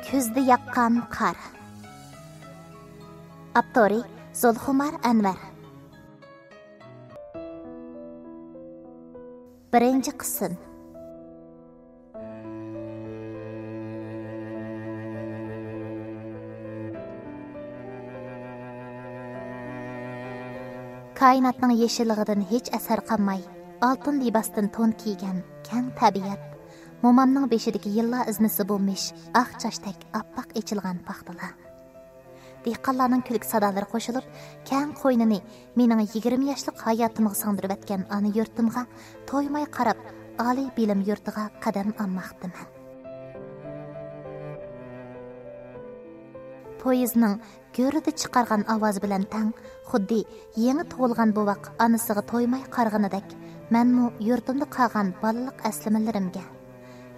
Kuzda yaqqan qar. Abtori Zulxumar Anvar. Birinchi qism. Kainatning yeşilligidan hech asar qolmay, oltin libosdan to'n kiygan kang tabiat, momamning beshidagi yillar iznisi bo'lmish, oq chashdak oppoq echilgan paxtalar. Dehqonlarning kulk sadolari qo'shilib, kang qo'ynini mening 20 yoshlik hayotimga singdirib atgan ona yurtimga to'ymay qarab, oliy bilim yurtiga qadam olmoqdaman. Poyezdning go'rida chiqargan ovoz bilan tang, xuddi yangi tug'ilgan buvaq onasiga to'ymay qarg'anidek, menmu yurtimda qolgan bolalik aslimalarimga,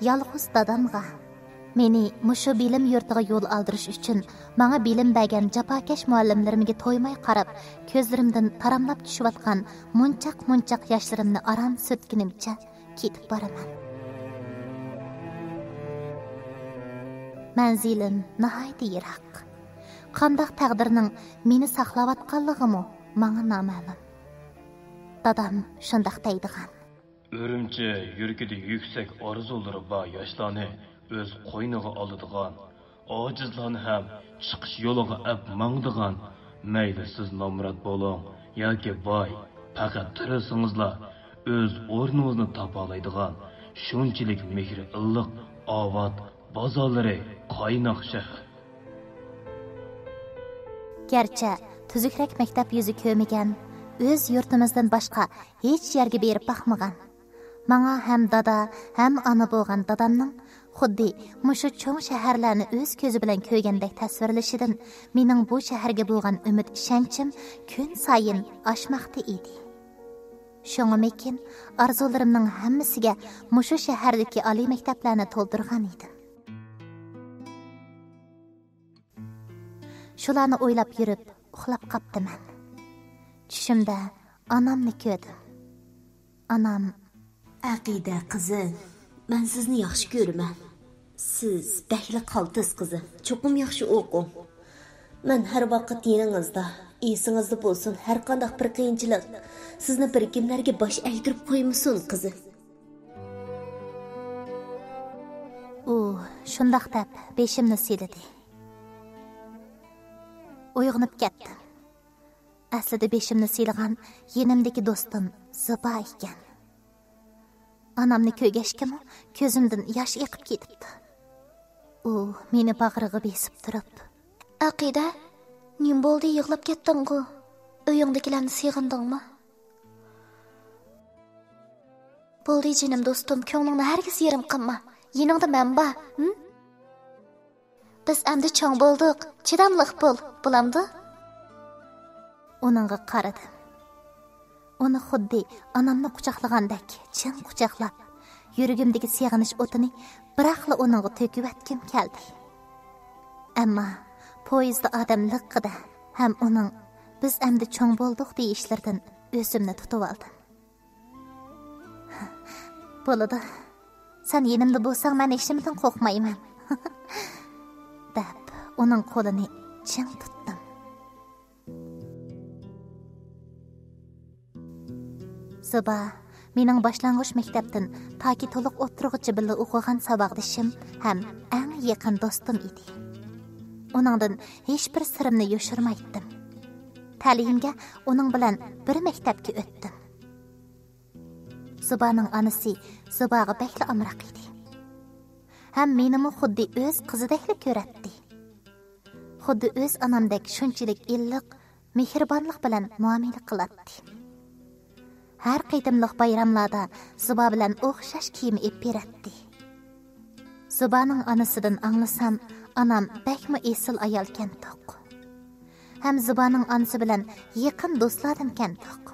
yolg'iz dadamga, meni mushu bilim yurtiga yo'l aldirish uchun menga bilim bergan jafokash muallimlarimga to'ymay qarab, ko'zlarimdan taramlab tushayotgan munchaq yoshlarimni aram so'tkinimcha ketib boraman. Manzilim nihoyat yiroq. Qandaq taqdirning meni saqlayotganligimi menga noma'lum. Dadam shundaq deydigan. Örümçi yürkide yüksek arzuları va yaşlarını öz qo'yniga oladigan, ojizlarni ham chiqish yo'liga ab mangdigan, mayli siz nomrod bo'ling yoki voy, faqat tirilsingizlar o'z o'rningizni topa oladigan, shunchalik mehri illiq,ovat bozorlari qaynoq shahar. Gerçi tuzukrak maktab yuzi ko'rmagan, o'z yurtimizdan boshqa hech yerga berib baxmagan. Menga ham dada, ham ona bo'lgan dadamning xuddi mushu cho'ng shaharlarni o'z ko'zi bilan ko'rgandek tasvirlashidan mening bu shaharga bo'lgan umid ishonchim kun sayin oshmoqda edi. Shuningmekin orzularimning hammasiga mushu shahardagi oliy maktablarni to'ldirgan edim. Shularni o'ylab yurib, uxlab qoptiman. Tushimda onamni ko'rdim. Onam: "Aqida qizim, men sizni yaxshi ko'raman. Siz bahli qaltis qizim, cho'qim yaxshi o'qing. Men har vaqt yaningizda, esingizda bo'lsin, har qanday bir qiyinchilik sizni bir kimlarga bosh egdirib qo'ymasin qizim." U shundaq deb beshimni siladi. Uyg'onib ketdim. Aslida beshimni silgan yenimdagi do'stim Ziba ekan. Onamni ko'rgashgami, ko'zimdan yosh eqib ketibdi. U meni bag'riga besib turib: "Aqida, nim bo'ldi, yig'lab ketding-ku? Uyingdagilarni seg'indingmi?" "Bo'ldi jinim do'stim, ko'nglingni hargiz yerim qilma. Yeningda men bor, Biz endi cho'ng bo'ldik. Chidamliq bo'l, bo'lamdi?" Uningga qaradim. Uni xuddi onamni quchoqlagandek chin quchoqlab, yuragimdagi seg'inish o'tini biraqla uningga to'kib atkim keldi. Ammo poyezdda odam liqqida ham uning "biz endi cho'ng bo'ldik" deyishlaridan o'zimni tutib oldim. "Bo'ladi. Sen yenimda bo'lsang, men hech nimadan qo'rqmayman." deb uning qo'lini chin tutdim. Ziba mening boshlang'ich maktabdan toki to'liq o'tirg'icha birga o'qigan saboqdishim ham eng yaqin do'stim edi. Uningdan hech bir sirimni yoshirmaydim. Ta'limga uning bilan bir maktabga o'tdim. Zibaning onasi Zibaga bekli amroq edi. Ham menimi xuddi o'z qizidek ko'ratdi. Xuddi o'z onamdek shunchalik illiq, mehribonlik bilan muomala qiladi. Har qaytimliq bayramlarda Ziba bilan o'xshash kiyim ep beradi. Zibaning onasidan anglasam, onam bakmi esil ayolkan toq. Ham Zibaning onasi bilan yaqin do'stlardan kan toq.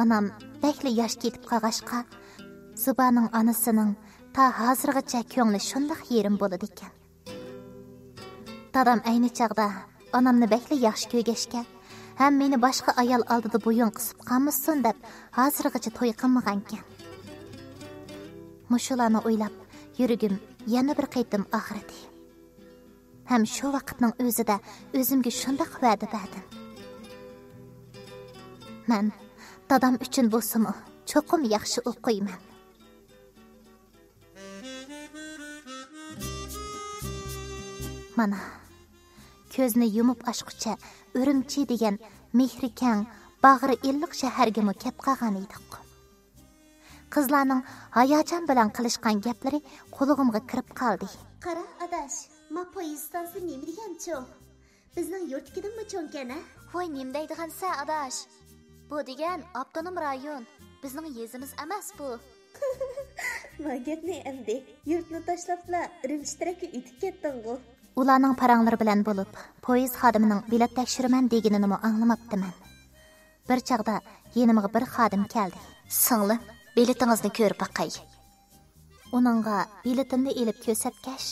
Onam bakli yosh ketib qolg'ashqa, Zibaning onasining ta hozirgacha ko'ngli shundoq yerim bo'ladi ekan. Dadam ayni chaqda onamni bakli yaxshi ko'rgashga, ham meni boshqa ayol oldida bo'yin qisib qolmasin deb hozirgacha to'y qilmagan ekan. Mushularni o'ylab, yuragim yana bir qaytim og'ridi. Hem şu vaqtning o'zida o'zimga shunday va'da berdim. Men dadam uchun bo'lsa-mu cho'qim yaxshi o'qiyman. Mana ko'zni yumib ochguncha Urumchi degan mehrikang, bag'ri illiq shaharga kep qolgan edik. Qizlarning hayajon bilan qilishgan gaplari qo'lig'imga kirib qoldi. Qara adash, ma poyizdansi nima degancho? Bizning yurtkidanmi cho'nkana? Voy, nima deydigansa adash? Bu degan avtonom rayon. Bizning yezimiz emas bu. Magitni endi yurtni tashlabla Urumchi tarafga o'tib ketding-ku. Ularning paranglari bilan bo'lib, poyezd xodimining bilet tekshiraman deganini anglamabdiman. Bir chaqda yenimga bir xodim keldi. Singlim, biletingizni ko'rib baqay. Uningga biletimni elib ko'rsatgach,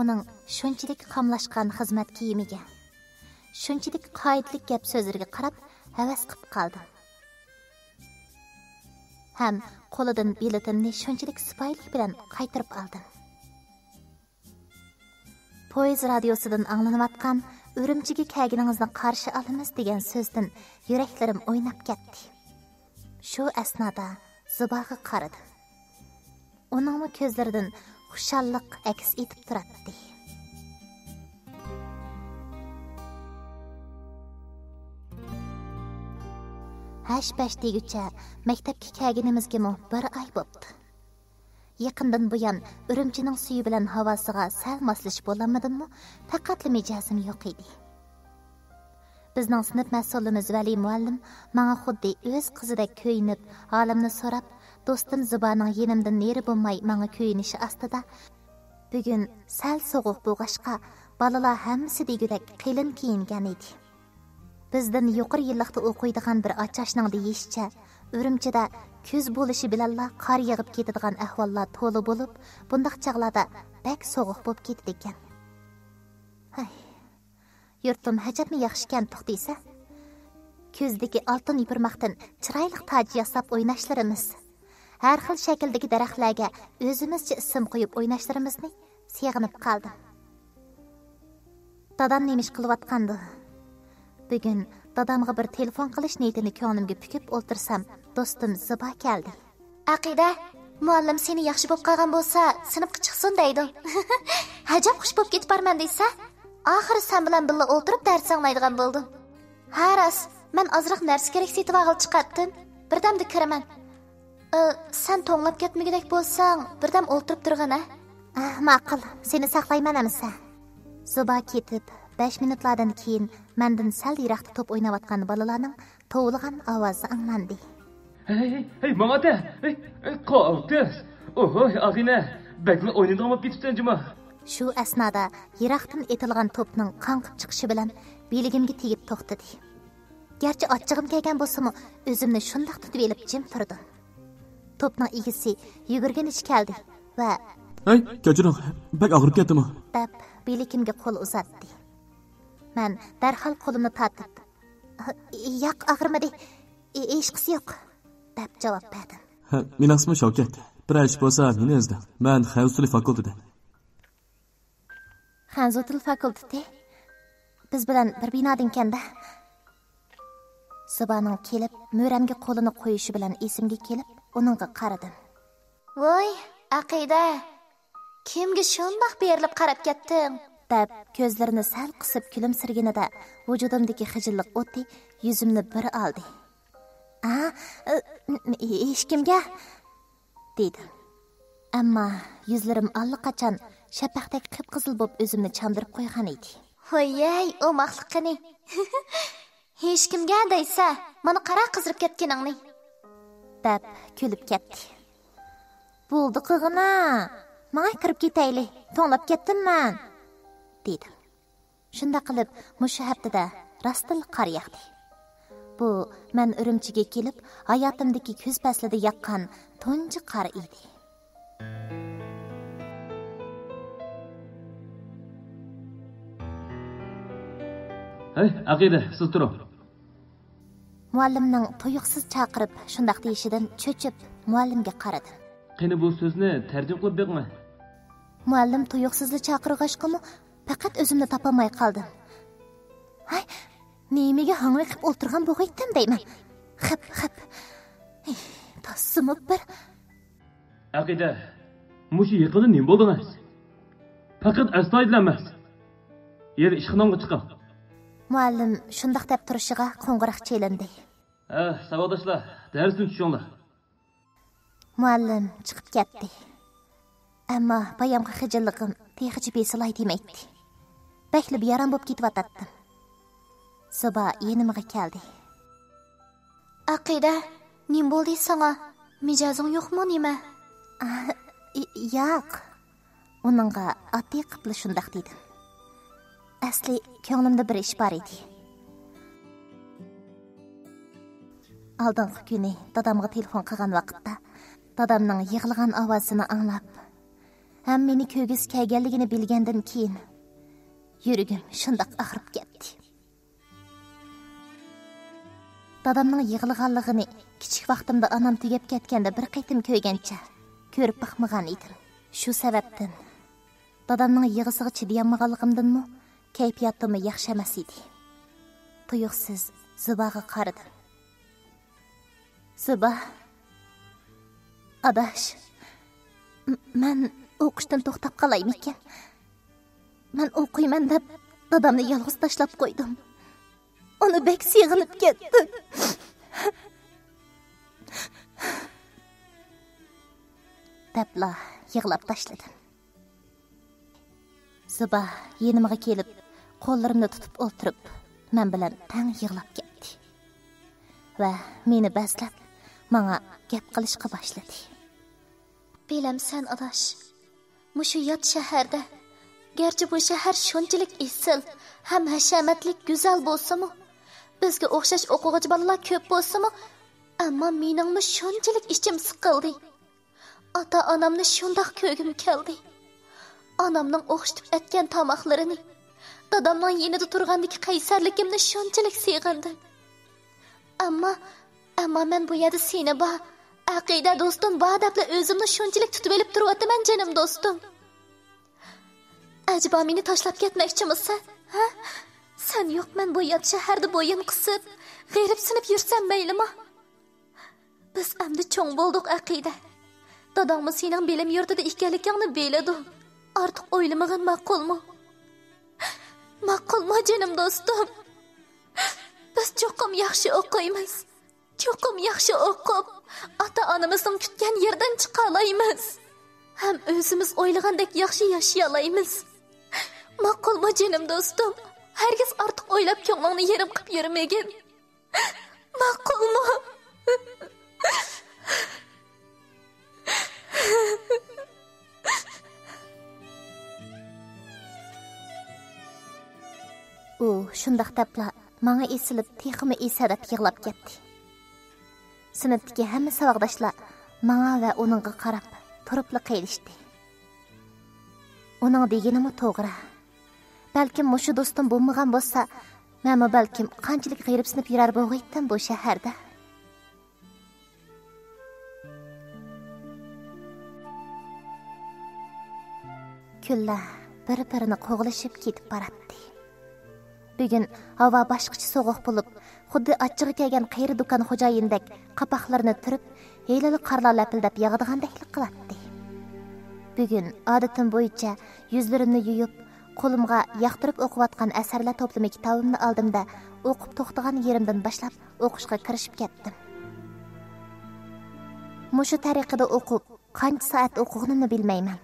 uning shunchalik qamlashgan xizmat kiyimiga, shunchalik qoidlik gap so'zlariga qarab havas qilib qoldim. Ham qo'lidan biletimni shunchalik sipoyilik bilan qaytarib oldim. Poyez radiosidan anglanayotgan Urumchiga kelganingizni qarshi olamiz degan so'zdan yuraklarim o'ynab ketdi. Shu asnoda Zubaga qaradim. Uning ko'zlaridan xushalliq aks etib turardi. Hash-bash deguncha maktabga kelganimizga bir oy bo'pti. Yaqindan buyon Urumchining suvi bilan havosiga sal moslashib bo'lmadimmi, faqatli mijozim yo'q edi. Bizning sinf mas'ulimiz Vali muallim menga xuddi o'z qizidek ko'yinib, holimni so'rab, do'stim Zubaning yenimdan neri bo'lmay menga ko'yinishi ostida, bugun sal sovuq bo'lg'ashqa balalar hammasi degudek qilin kiyingan edi. Bizdan yuqori yillikda o'qiydigan bir ochashning deyishicha, Urumchida kuz bo'lishi bilanla qor yog'ib ketadigan ahvollar to'la bo'lib, bundaq chaqlarda bak sovuq bo'lib ketdi ekan. Hay. Yurtim hajabmi yaxshikan to'xtaysa. Ko'zdagi oltin yupirmoqdan chiroyli toj yasab o'ynashlarimiz, har xil shakldagi daraxtlarga o'zimizcha ism qo'yib o'ynashlarimizni seg'inib qoldim. Dadam nemish qilayotgandi? Bugun dadamga bir telefon qilish niyatini ko'nglimga pukib o'ltirsam, do'stim Zuba keldi. Aqida, muallim seni yaxshi bo'lib qolgan bo'lsa, sinfga chiqsin deydi. Hajab xush bo'lib ketib barman deysa, oxiri sen bilan birga o'tirib dars anglaydigan bo'ldim. Haras, men ozroq narsa kerak setib olib chiqatdim. Birdamda kiraman. Sen to'nglab ketmagidek bo'lsang, birdam o'tirib turg'ana. Ma'qul, seni saqlayman amisa. Zuba ketib 5 minutlardan keyin mendan sal yiroqda top o'ynayotgan bolalarning tovulgan ovozi anglandi. Hey, mangata. Hey, qaltis. Ohoy, ag'ina. Bakni o'ynaydigan bo'lib ketibsan-jima. Shu asnoda yiroqdan etilgan topning qanqib chiqishi bilan beligimga tegib to'xtadi. Garchi ochchig'im kelgan bo'lsa-mu, o'zimni shundoq tutib elib jim turdim. Topning egisi yugurganicha keldi va "Hey, kechiring. Bak og'rib ketdimi?" deb beligimga qo'l uzatdi. Men darhol qo'limni tortib, "Yo'q, og'rimadi. Hech qisi yo'q" deb javob berdim. Mening ismim Shavkat. Bir ish bo'lsa, meni izla. Men Xavfsizlik fakultetida. Xavfsizlik fakulteti biz bilan bir binodan kanda. Zubaning kelib, mo'ramga qo'lini qo'yishi bilan esimga kelib, uningga qaradim. Voy, Aqida. Kimga shundoq berilib qarab ketding? deb ko'zlarini sal qisib kulimsirganida vujudimdagi xijillik o'ti yuzimni bir oldi. Hech kimga dedim. Ammo yuzlarim allaqachon shapaqdek qip-qizil bo'lib o'zimni chandirib qo'ygan edi. Ho'yay, o maxluqini. Hech kimga deysa, mana qara qizirib ketganingni deb kulib ketdi. Bo'ldi qig'ina. Menga kirib ketayli. To'nglab ketdimman. dedim. Shunda qilib, mushu haftada rastil qor yog'di. Bu men Urumchiga kelib, hayotimdagi kuz faslida yaqqan tunji qor edi. Hey, Aqida, siz turing. Muallimning tuyuqsiz chaqirib, shundaq deyishidan cho'chib, muallimga qaradim. Qani bu so'zni tarjima qilib berma. Muallim tuyuqsizli chaqirg'ashqimi, faqat o'zimni topolmay qoldim. Hay, nimaga hang'ib o'tirgan bo'g'aydim deyman. Xip. Tasımı bir. Aqida, mushu yaqinda nima bo'ldi emas? Faqat astoydlanmas. Yer ishxonamga chiqam. Muallim shundoq deb turishiga qo'ng'iroq chelindi. Savodashlar, darsni tushinglar. Muallim chiqib ketdi. Ammo bayamga xijilligim texichi besilay demaydi. Bakli yaram bo'lib ketib Suba yenimga keldi. Aqida, nim bo'ldi sana? Mijozing yo'qmi nima? Yo'q. Uningga oddiy qipli shundoq dedim. Asli ko'nglimda bir ish bor edi. Oldingi kuni dadamga telefon qilgan vaqtda dadamning yig'ilgan ovozini anglab, ham meni ko'gis kelganligini bilgandan keyin yuragim shundoq ag'rib ketdi. Dadamning yig'ilganligini kichik vaqtimda onam tugab ketganda bir qaytim ko'rgancha ko'rib baxmagan edim. Shu sababdan dadamning yig'isiga chidayolmaganligimdanmi kayfiyatim yaxshi emas edi. Tuyuqsiz Zubaga qaradim. Zuba, adash, men o'qishdan to'xtab qolaymikan? Men o'qiyman deb dadamni yolg'iz tashlab qo'ydim. Onu bek sığınıp gitti. Depla yığılap taşladım. Zuba yenimge kelip, qo'llarimni tutib o'tirib, men bilan tang yig'lab ketdi. Va meni baslab, menga gap qilishga boshladi. Bilamsan adash, mushu yot shaharda, garchi bu shahar shunchalik esil, ham hashamatlik go'zal bo'lsa-mu, bizga o'xshash o'quvchi bolalar ko'p bo'lsa-mu, ammo meningmi shunchalik ichim siqildi. Ota-onamni shundoq ko'rgim keldi. Onamning o'xshitib aytgan tomoqlarini, dadamning yenida turgandagi qaysarligimni shunchalik seg'indim. Ammo men bu yerda seni Aqida do'stim deb o'zimni shunchalik tutib olib turibman jonim do'stim. Ajba meni tashlab ketmoqchimisan? Ha? Sen yo'q, men bu yot shaharda bo'yin qisib, g'iribsinib yursam maylimi? Biz endi cho'ng bo'ldik Aqida. Dadammi sening bilim yurtida ekanligingni biladi. Artıq o'ylamag'in ma'qulmi? Ma'qulmi jonim do'stim? Biz cho'qim yaxshi o'qiymiz. Cho'qim yaxshi o'qib, ota-onamizning kutgan yerdan chiqa olamiz. Ham o'zimiz o'ylagandek yaxshi yashay olamiz. Ma'qulmi jonim do'stim? Herkes artıq o'ylab ko'nglingni yerim qilib yurmagin. Ma'qulmi? U shundoq debla menga esilib, teximi esarab yig'lab ketdi. Sinfdagi hamma saboqdoshlar menga va uningga qarab turibli qeylishdi. Uning deganimi to'g'ri. Balkim mushu do'stim bo'lmagan bo'lsa, men balkim qanchalik g'iribsinib yurar bo'g'aydim bu shaharda. Kunlar bir-birini qo'g'lashib ketib boradi. Bugun havo boshqacha sovuq bo'lib, xuddi achchig'i kelgan qayri do'kon xo'jayindek qapoqlarini turib, heylali qarlar lapildab yog'digandek qiladi. Bugun odatim bo'yicha yuzlarimni yuyib, qo'limga yoqtirib o'qiyotgan asarlar to'plami kitobimni oldimda o'qib to'xtagan yerimdan boshlab o'qishga kirishib ketdim. Mushu tariqada o'qib, qancha soat o'qiganimni bilmayman.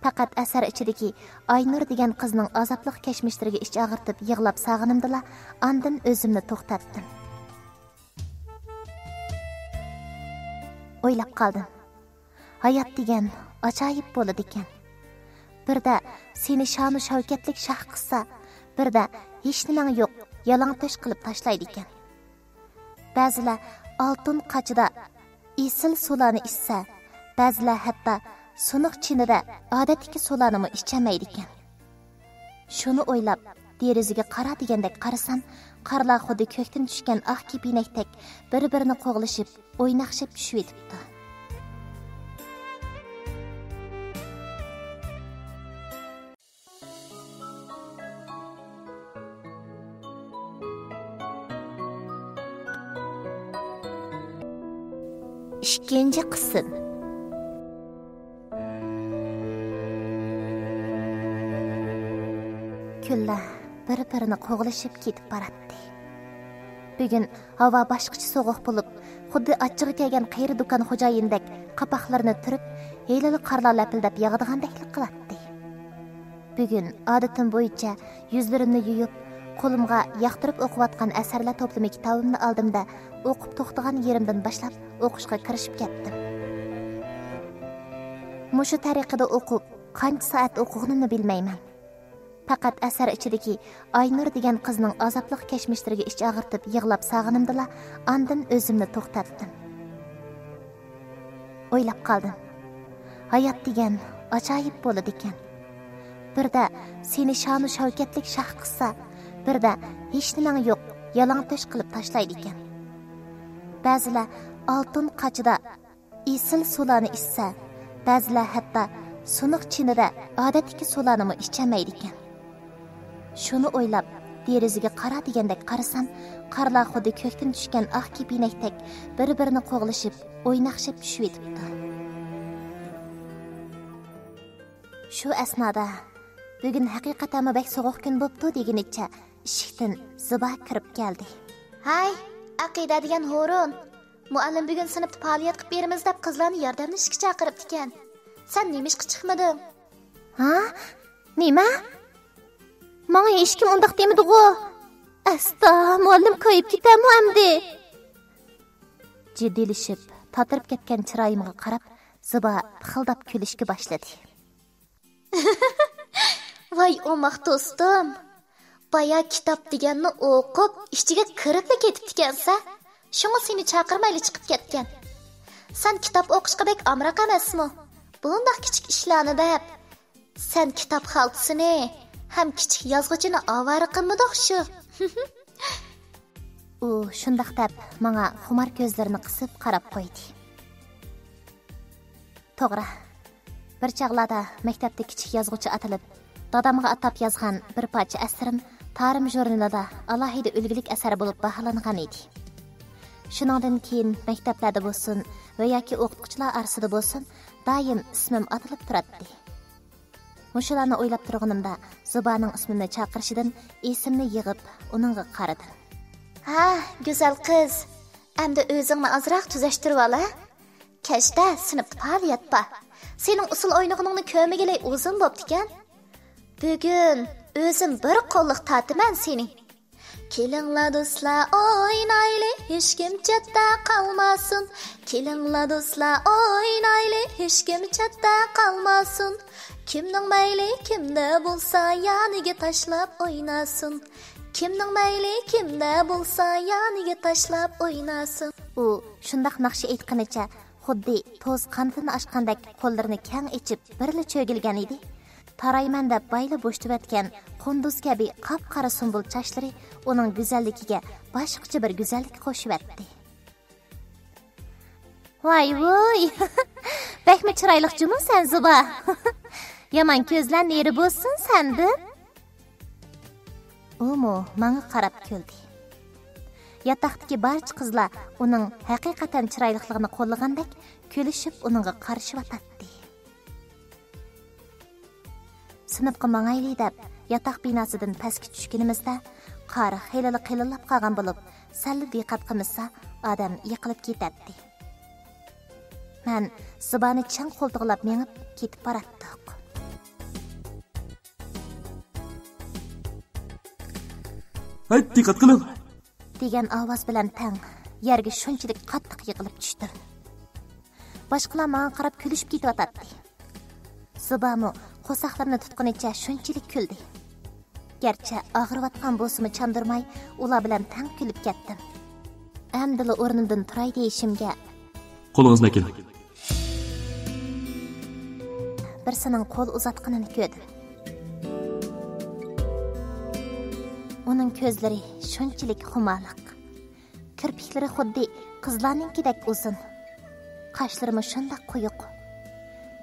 Faqat asar ichidagi Aynur degan qizning azobli kashmishlariga ich og'irtib yig'lab sog'inimdala, ondan o'zimni to'xtatdim. O'ylab qoldim. Hayot degan ajoyib bo'ladi ekan. Birda seni sha'nu shavkatlik shah qilsa, birda hech nima yo'q, yalangtosh qilib tashlaydi ekan. Ba'zilar oltin qachida esil suvlarni ichsa, ba'zilar hatto sunuq chinida odatdagi suvlarni ichamaydi ekan. Shuni o'ylab, derazaga qara degandek qarasam, qarlar xuddi ko'kdan tushgan oq kipinakdek bir-birini qo'g'lashib, o'ynaqshib tushib yetibdi. 2 qism. Kunlar bir-birini qo'g'lashib ketib boradi. Bugun havo boshqacha sovuq bo'lib, xuddi achchig'i kelgan qeyri do'kon xo'jayindek qapoqlarini turib, heylali qarlar lapildab yog'adigandek qiladi. Bugun odatim bo'yicha yuzlarimni yuyib, qo'limga yoqtirib o'qiyotgan asarlar to'plami kitobimni oldimda o'qib to'xtagan yerimdan boshlab o'qishga kirishib ketdim. Mushu tariqada o'qib, qancha soat o'qiganimni bilmayman. Faqat asar ichidagi Aynur degan qizning azobliq kashmishlariga ich og'irtib yig'lab sog'inimdala, ondan o'zimni to'xtatdim. O'ylab qoldim. Hayot degan ajoyib bo'ladi ekan. Birda seni sha'nu shavkatlik shah qilsa, birda hech nimang yo'q, yalangtosh qilib tashlaydi ekan. Ba'zilar oltin qachida esil suvlarni ichsa, ba'zilar hatto suniq chinida odatdagi suvlarni ichamaydi ekan. Shuni o'ylab, derazaga qara degandek qarasam, qarlar xuddi ko'kdan tushgan oq kepinakdek bir-birini qo'g'lashib, o'ynaqshib tushib yetibdi. Shu asnoda bugun haqiqatan bek sovuq kun bo'pti deganicha eshikdan Ziba kirib keldi. Hay, aqida degan ho'ron. Muallim bugun sinfda faoliyat qilib beramiz deb qizlarni yordamlashishga chaqiribdi ekan. Sen nemishqa chiqmading? Ha? Nima? Menga hech kim undaq demadi-ku. Asta, muallim qo'yib ketamu amdi. Jiddilashib, tatirib ketgan chiroyimga qarab, Ziba pixildab kulishga boshladi. Voy o'maq do'stim. Baya kitob deganni o'qib, ichiga kirib ketib ekansa, shunga seni chaqirmayli chiqib ketgan. Sen kitob o'qishga bek amroq emasmi? Bundoq kichik ishlarni deb, sen kitob xalqsini ham kichik yozuvchini ovora qilmadi shu. U shundoq deb menga xumar ko'zlarini qisib qarab qo'ydi. To'g'ri. Bir chaqlarda maktabda kichik yozuvchi atilib, dadamga atab yozgan bir parcha asrim Tarim jurnalida alohida ulgulik asari bo'lib baholangan edi. Shuningdan keyin maktablarda bo'lsin va yoki o'qituvchilar orasida bo'lsin, doim ismim atilib turadi. Mushularni o'ylab turganimda Zibaning ismini chaqirishidan esimni yig'ib, uningga qaradim. Ha, go'zal qiz. Endi o'zingni azroq tuzashtirib ola. Kashda sinfda faoliyat bor. Sening usul o'ynag'ingni ko'magilay o'zim bo'pti-kan. Bugun o'zim bir qo'lliq tatiman seni. Kelinglar do'stlar, o'ynayli, hech kim chetda qolmasin. Kelinglar do'stlar, o'ynayli, hech kim chetda qolmasin. Kimning mayli kimda bo'lsa, yoniga tashlab o'ynasin. Kimning mayli kimda bo'lsa, yoniga tashlab o'ynasin. U shundoq naqshi aytganicha xuddi to'z qandini ochgandek qo'llarini kang ichib birla cho'gilgan edi. Tarayman deb bayli bo'shtibatgan qunduz kabi qop-qora sumbul chochlari uning go'zalligiga boshqacha bir go'zallik qo'shibdi. Voy voy. Bekmi chiroyli jumusan Ziba. Yaman ko'zlar neri bo'lsin senda? Umu menga qarab kuldi. Yotoqdagi barcha qizlar uning haqiqatan chiroyliligini qo'llagandek kulishib uningga qarshi o'tadi. Sinfga mangayli deb yotoq binosidan pastga tushganimizda qor xelali qilillab qolgan bo'lib, salli diqqat qilmasa odam yiqilib ketadi. Men Zibani chang qo'ltiqlab menib ketib boratdik. Hay, diqqat qiling. degan ovoz bilan tang yerga shunchalik qattiq yiqilib tushdim. Boshqalar menga qarab kulishib ketyotdi. Zibamu qo'saqlarni tutqunicha shunchalik kuldi. Garchi og'riyotgan bo'lsimi chandirmay, ular bilan tang kulib ketdim. Amdila o'rnimdan turay deyishimga Qo'lingizni keling. birsining qo'l uzatganini ko'rdim. Uning ko'zlari shunchalik xumaliq. Kirpiklari xuddi qizlarninkidek uzun. Qoshlari shundoq quyuq.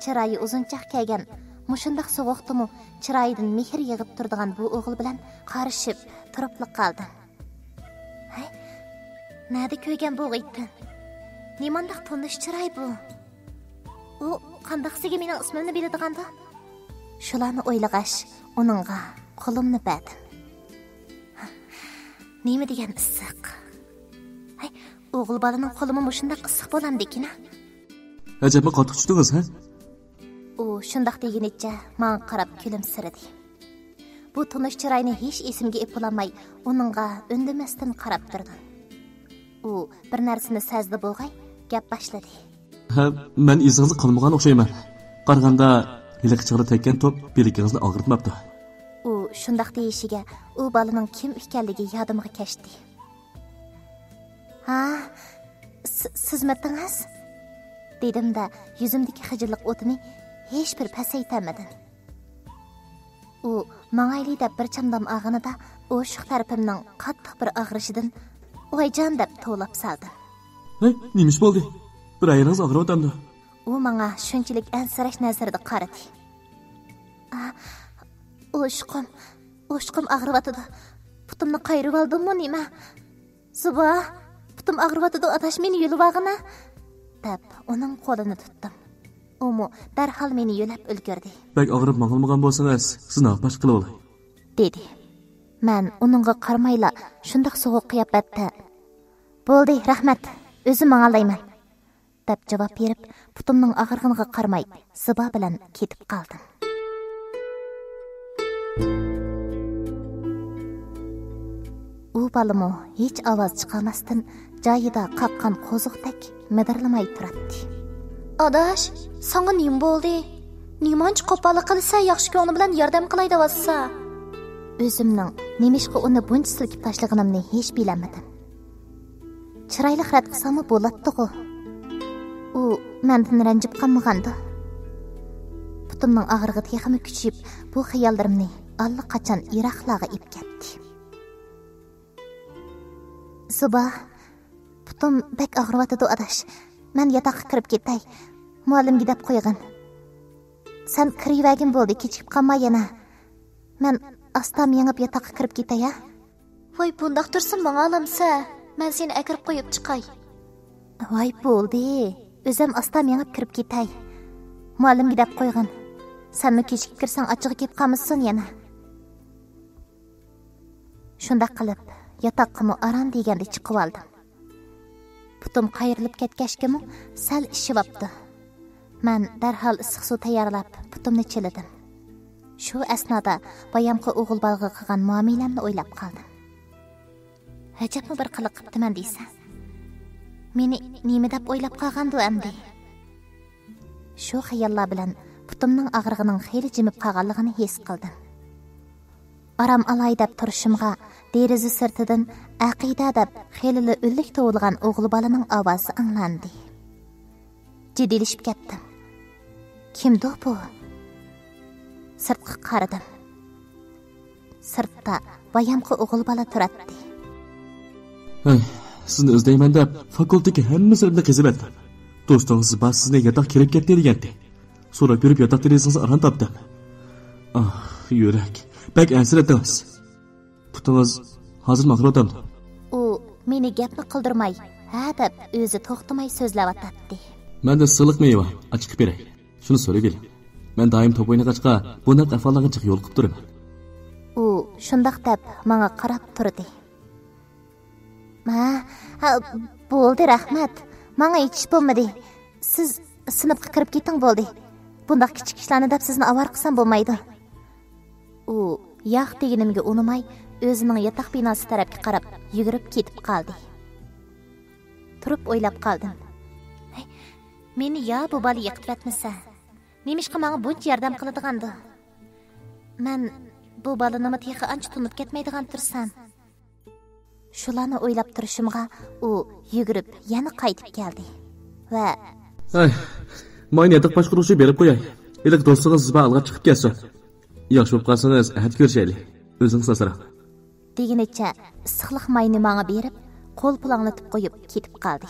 Chiroyi uzunchaq kelgan, mushundaq sovuqdimi, chiroyidan mehr yig'ib turadigan bu o'g'il bilan qarishib turib qoldim. Hay, nada ko'ygan bu itdan? Nimandaq tonish chiray bu? U qandaqsiga mening ismimni biladigandı? Shularni o'ylag'ash, uningga qo'limni berdim. Nima degan issiq? Hay, o'g'il bolaning qo'limi mushundaq issiq bo'lamdikina? Ajabmi qattiq tushdingiz, ha? U shundaq degunicha menga qarab kulimsiradi. Bu tonish chirayni hech esimga epolmay, uningga undamasdan qarab turdim. U bir narsani sezdi bo'lg'ay, gap boshladi. Ha, men izingizni qilmagan o'xshayman. Qaraganda yiliqchig'ida tekkan top beligingizni og'ritmabdi. U shundaq deyishiga, u bolaning kim ekanligi yodimga kechdi. Ha, sizmitingiz? Dedim-da, yuzimdagi xijillik o'tini hech bir pasaytamadim. U mangayli deb bir chamdam ag'inida o'shiq tarafimning qattiq bir og'rishidan "Voyjon" deb to'lab saldim. Hey, nimish bo'ldi? Bir ayringiz og'riyotamdi. U menga shunchalik ansirash nazarida qaradi. O'shqim og'riyotdi. Putimni qayrib oldimmi nima? Suba, putim og'riyotdi, adash meni yulvag'ina deb uning qo'lini tutdim. Umu darhol meni yo'lab ulgurdi. Bak og'rib mang'ilmagan bo'lsangiz, sizni bash qilib olay, dedi. Men uningga qarmayla shundoq sovuq qiyofatda "Bo'ldi, rahmat, o'zim mang'alayman" deb javob berib, putimning og'irlig'iga qarmay, Suba bilan ketib qoldim. U balamo hech ovoz chiqarmasdan joyida qaqqan qo'ziqdek midirlamay turadi. Adash, sana nima bo'ldi? Nimancha qo'pollik qilsa, yaxshi ko'ngli bilan yordam qilay devasa. O'zimning nemishqa uni buncha silkib tashlaganimni hech bilamadim. Chiroyli xarat qilsam bo'lardi-ku. U mendan ranjib qolmagandi. Putimning og'rig'i texmi kuchib, bu xayollarimni allaqachon Iroqlarga ib ketdi. Suba, putim bek og'riyotdi adash. Men yotoqqa kirib ketay. Muallimga deb qo'ygan. Sen kirivagin bo'ldi, kechikib qolma yana. Men astam yengib yotoqqa kirib ketay, ha? Voy, bundaq tursin menga olamsa, men seni akirib qo'yib chiqay. Voy, bo'ldi. O'zim astam yengib kirib ketay. Muallimga deb qo'ygan. Sen kechikib kirsang ochig'i kelib qolmasin yana. Shunda qilib, yotoqqa aron deganda chiqib oldim. Putim qayrilib ketgachgimi sal ishibapti. Men darhol issiq suv tayyorlab putimni chiladim. Shu asnoda bayamqi o'g'il balg'i qilgan muomalamni o'ylab qoldim. Ajabmi bir qiliq qilibdiman deysan. Meni nima deb o'ylab qolgandi endi? Shu xayollar bilan putimning og'rig'ining xeyli jimib qolganligini his qildim. Aram alay deb turishimga deraza sirtidan aqida deb xeyli o'llik to'g'ilgan o'g'il bolaning ovozi anglandi. Jiddilashib ketdim. Kimdir bu? Sirtqa qaradim. Sirtda bayamqi o'g'il bola turadi. Hey, sizni o'zdayman deb fakultetga hammasini qizib etdim. Do'stingiz bas sizni yotoq kirib ketdi degandi. So'rab yurib yotoq derezingizni aron topdim. Yurak. Bak ansiratingiz. Putingiz hozir mag'rurdim. U meni gapni qildirmay, ha deb o'zi to'xtamay so'zlayotdi. Menda siliq meva ochib beray. Shuni so'rab bering. Men doim top o'ynag'achqa bunday ahvollarga chiq yo'l qilib turaman. U shundoq deb menga qarab turdi. Bo'ldi, rahmat. Menga hech bo'lmadi. Siz sinfga kirib keting bo'ldi. Bunday kichik ishlarni deb sizni avar qilsam bo'lmaydi. U yo'q deganimga unamay, o'zining yotoq binosi tarafga qarab yugurib ketib qoldi. Turib o'ylab qoldim. Meni ya bu bola yiqitratmasa, nemishqa menga buncha yordam qiladigandir. Men bu bolani texi ancha tunib ketmaydigan tursam. Shularni o'ylab turishimga u yugurib yana qaytib keldi va mayni yotoq boshqaruvchi berib qo'yay. Iliq do'stingiz sizni alg'a chiqib ketsin. Yaxshi bo'lib qolsangiz, ahd ko'rishaylik. O'zingiz asrang. Deginicha issiqlik mayni menga berib, qo'l pulanglatib qo'yib ketib qoldi.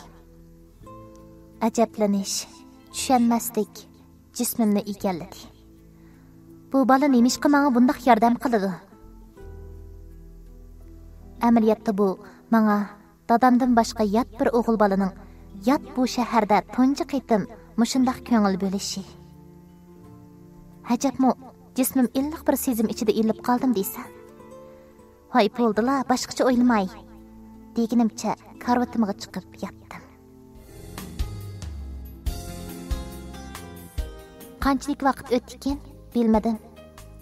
Ajablanish, tushunmaslik jismimni egalladi. Bu bola nemishqa menga bunday yordam qiladi? Amaliyotda bu menga dadamdan boshqa yot bir o'g'il bolaning yat bu shaharda tunji qitim mushundaq ko'ngil bo'lishi. Hajabmi, jismim illiq bir sezim ichida ilib qoldim deysan. Hoy bo'ldila, boshqacha o'ylamay. Deganimcha karvatimga chiqib yotdim. Qanchalik vaqt o'tdikin bilmadim.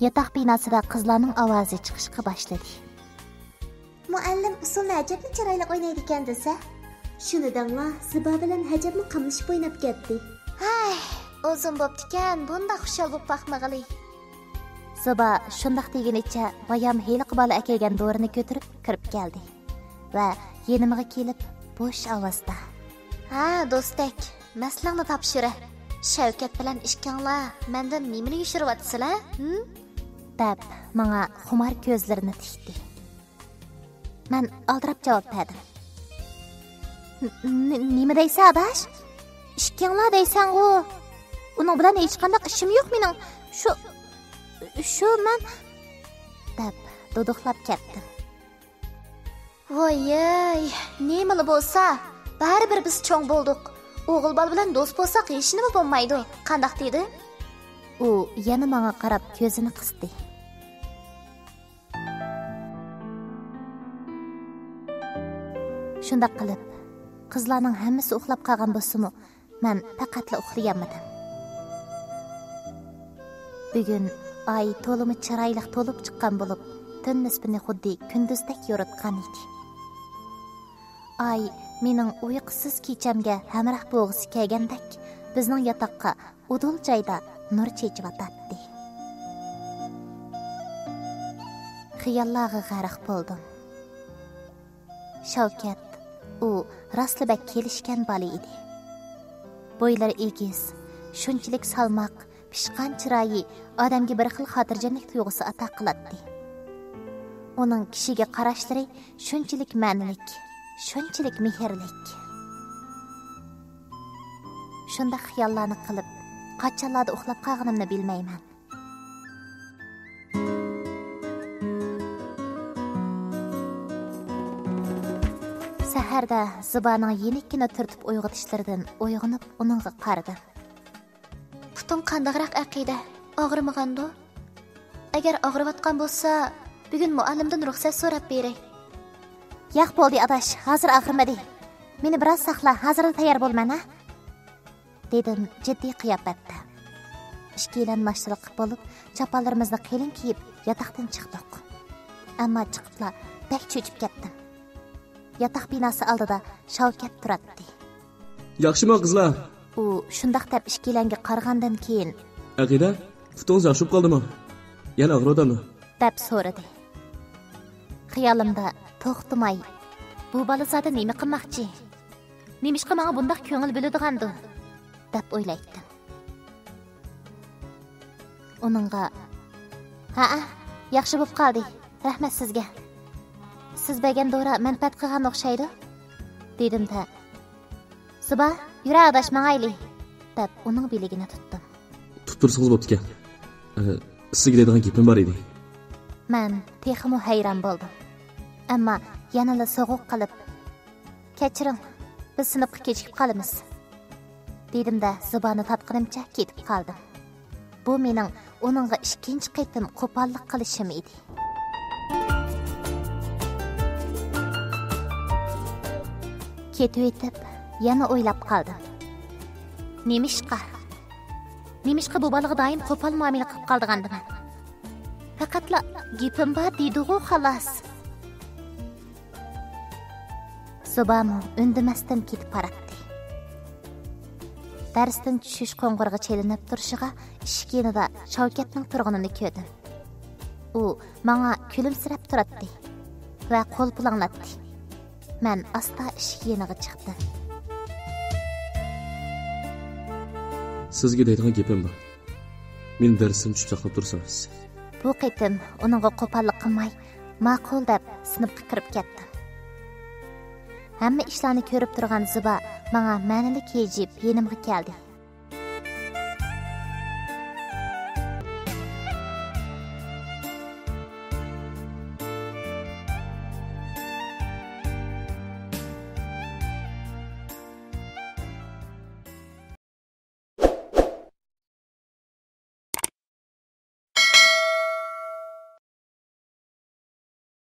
Yataq binosida qizlarning ovozi chiqishga boshladi. Muallim usulni ajabli chiroyli o'ynaydi ekan desa, shuni dangla Ziba bilan Hajabni qamlashib o'ynab ketdi. Hay, o'zim bo'ptikan, bunda xushal bo'lib baxmag'ili. Ziba shundaq degunicha bayam heliq bola akelgan do'rini ko'tarib kirib keldi va yenimga kelib bo'sh ovozda: Ha, do'stak, maslangni topshira. Shavkat bilan ishkanglar mendan nimani yushiryapsizlar? deb menga xumar ko'zlarini tikdi. Men aldirab javob berdim. Nima deysan, adash? Ishkanglar deysan-ku. Uning bilan hech qanday ishim yo'q mening. Shu men deb do'duqlab ketdim. Voy, nimali bo'lsa, baribir biz cho'ng bo'ldik. O'g'il bola bilan do'st bo'lsak, hech nima bo'lmaydi. Qandaq dedi? U yana menga qarab ko'zini qisdi. Shunda qilib, qizlarning hammasi uxlab qolgan bo'lsa-mu, men faqatla uxlaganmadim. Bugun ay to'limi chiroyli to'lib chiqqan bo'lib, tun nisbini xuddi kunduzdek yoritgan edi. Ay mening uyqusiz kechamga hamroh bo'lg'isi kelgandek, bizning yotoqqa udul joyda nur chechiyotdi. Xiyollarga g'arq bo'ldim. Shavkat u raslabak kelishgan bola edi. Bo'ylari egiz, shunchalik salmoq, pishqan chiroyi odamga bir xil xotirjamlik tuyg'usi ato qiladi. Uning kishiga qarashlari shunchalik ma'nilik, shunchalik mehrlik. Shunda xiyollarni qilib, qachonlarda uxlab qolganimni bilmayman. Saharda Zibaning yenikkina turtib uyg'otishlaridan uyg'onib uningga qaradim. Putung qandaqroq aqida? Og'rimag'andi? Agar og'riyotgan bo'lsa, bugun muallimdan ruxsat so'rab beray. Yo'q bo'ldi adash, hozir og'rimadi. Meni biroz saqla, hozir tayyor bo'lman-a? dedim jiddiy qiyofatda. Ishkilan mashriq bo'lib, chapallarimizni qalin kiyib yotoqdan chiqdik. Ammo chiqibla bak cho'chib ketdim. Yotoq binosi oldida Shavkat turadi. Yaxshimi qizlar? U shundaq deb ishkilanga qaragandan keyin, Aqida, futungiz yaxshib qoldimi? Yana og'riydimi? deb so'radi. Xiyolimda to'xtamay, bu bola zada nima qilmoqchi? Nimishqa menga bundaq ko'ngil bo'ladigandu deb o'ylaydim. Uningga: "Ha, yaxshi bo'lib qoldi. Rahmat sizga. Siz bergan dora manfaat qilgan o'xshaydi" dedim-da, "Ziba, yura adash mangayli" deb uning biligini tutdim. Tuttursangiz bo'pti ekan. Sizga deydigan gapim bor edi. Men texmo hayron bo'ldim. Ammo yanala so'g'uq qilib, "Kechiring, biz sinfga kechikib qolamiz" dedim-da, Zibani tatqinimcha ketib qoldim. Bu mening uningga ikkinchi qitim qo'pollik qilishim edi. Ketib etib, yana o'ylab qoldim. Nemishqa bu bolaga doim qo'pol muomala qilib qolgandim. Faqatla gapim bor deydi-ku xolos. Zibamu undamasdan ketib boradi. Darsdan tushish qo'ng'irg'i chelinib turishiga ishkinida Shavkatning turganini ko'rdim. U menga kulimsirab turadi va qo'l pulanglatdi. Men asta ishkiniga chiqdim. Sizga deydigan gapim bor. Men darsdan tushib tursangiz. Bu qitim uningga qo'pollik qilmay, ma'qul deb sinfga kirib ketdim. Hamma ishlarni ko'rib turgan Ziba menga ma'nili kejib yenimga keldi.